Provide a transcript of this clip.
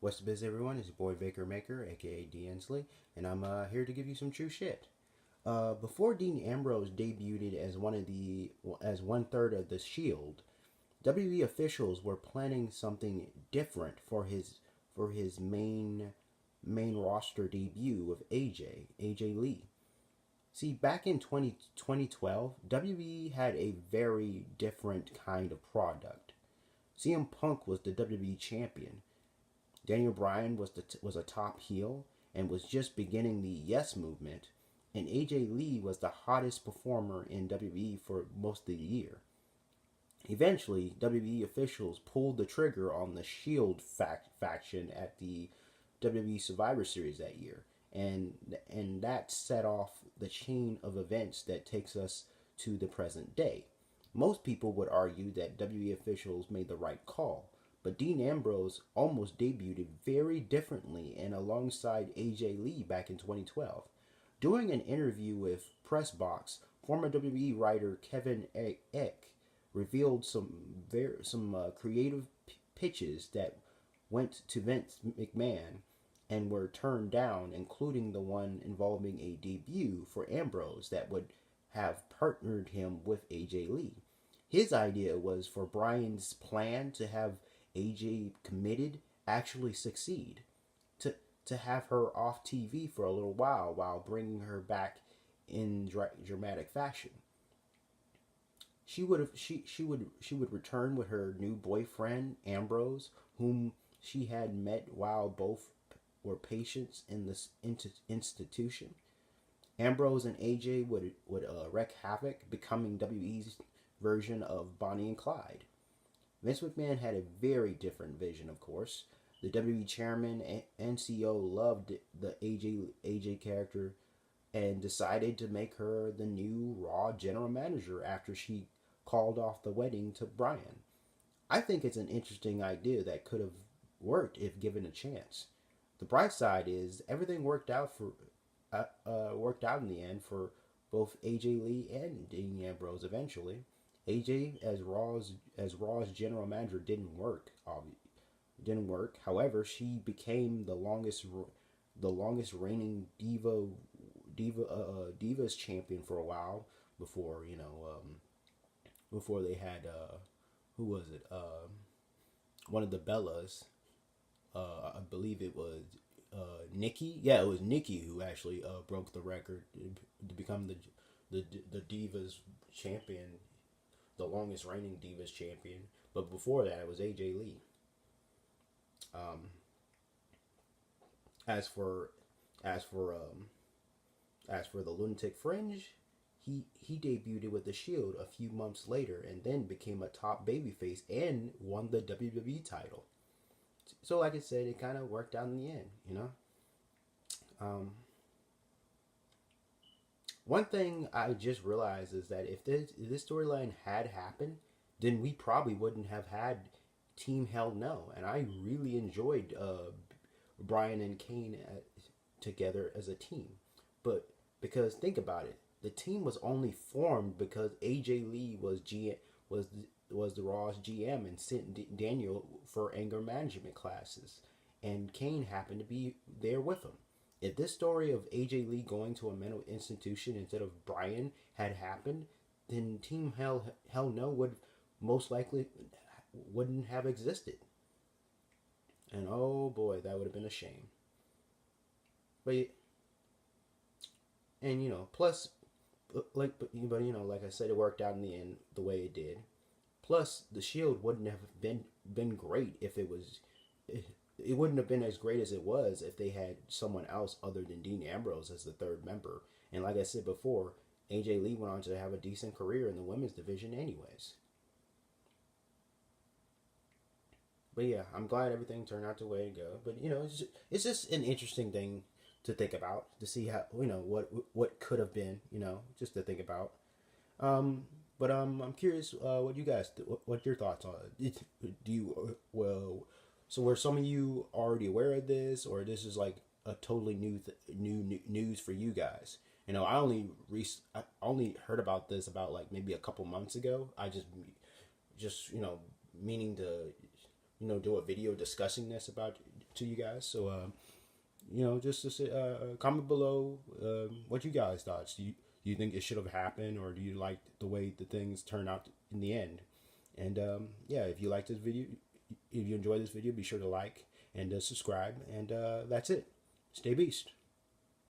What's the biz, everyone? It's your boy Baker Maker, aka D Ensley, and I'm here to give you some true shit. Before Dean Ambrose debuted as one third of the Shield, WWE officials were planning something different for his main roster debut of AJ Lee. See, back in 2012, WWE had a very different kind of product. CM Punk was the WWE champion. Daniel Bryan was a top heel and was just beginning the Yes movement, and AJ Lee was the hottest performer in WWE for most of the year. Eventually, WWE officials pulled the trigger on the Shield faction at the WWE Survivor Series that year, and that set off the chain of events that takes us to the present day. Most people would argue that WWE officials made the right call, but Dean Ambrose almost debuted very differently and alongside AJ Lee back in 2012. During an interview with Pressbox, former WWE writer Kevin Eck revealed some creative pitches that went to Vince McMahon and were turned down, including the one involving a debut for Ambrose that would have partnered him with AJ Lee. His idea was for Bryan's plan to have AJ committed actually succeed, to have her off TV for a little while bringing her back in dramatic fashion. She would return with her new boyfriend Ambrose, whom she had met while both were patients in this institution. Ambrose and AJ would wreak havoc, becoming WWE's version of Bonnie and Clyde. Vince McMahon had a very different vision, of course. The WWE chairman and CEO loved the AJ character and decided to make her the new Raw general manager after she called off the wedding to Bryan. I think it's an interesting idea that could have worked if given a chance. The bright side is everything worked out in the end for both AJ Lee and Dean Ambrose eventually. AJ as Raw's general manager didn't work. However, she became the longest reigning divas champion for a while before before they had who was it one of the Bellas, I believe it was Nikki. Yeah, it was Nikki who actually broke the record to become the Divas champion, the longest reigning Divas champion. But before that, it was AJ Lee. Um, as for as for as for the Lunatic Fringe, he debuted with the Shield a few months later and then became a top babyface and won the WWE title. So, like I said, it kind of worked out in the end. Um, One thing I just realized is that if this storyline had happened, then we probably wouldn't have had Team Hell No, and I really enjoyed Bryan and Kane together as a team. But because think about it, the team was only formed because AJ Lee was the Raw's GM and sent Daniel for anger management classes, and Kane happened to be there with him. If this story of AJ Lee going to a mental institution instead of Bryan had happened, then Team Hell No would most likely wouldn't have existed. And oh boy, that would have been a shame. But plus, like I said, it worked out in the end the way it did. Plus, the Shield wouldn't have been great if it wouldn't have been as great as it was if they had someone else other than Dean Ambrose as the third member. And like I said before, AJ Lee went on to have a decent career in the women's division, anyways. But yeah, I'm glad everything turned out the way to go. But it's just an interesting thing to think about, to see how what could have been, just to think about. But I'm curious, what you guys, what your thoughts on it? Do you So were some of you already aware of this, or this is like a totally new news for you guys? I only heard about this about like maybe a couple months ago. I just meaning to do a video discussing this about to you guys. So just comment below what you guys thought. Do you think it should have happened, or do you like the way the things turned out in the end? And if you like this video, if you enjoy this video, be sure to like and subscribe. And that's it. Stay beast.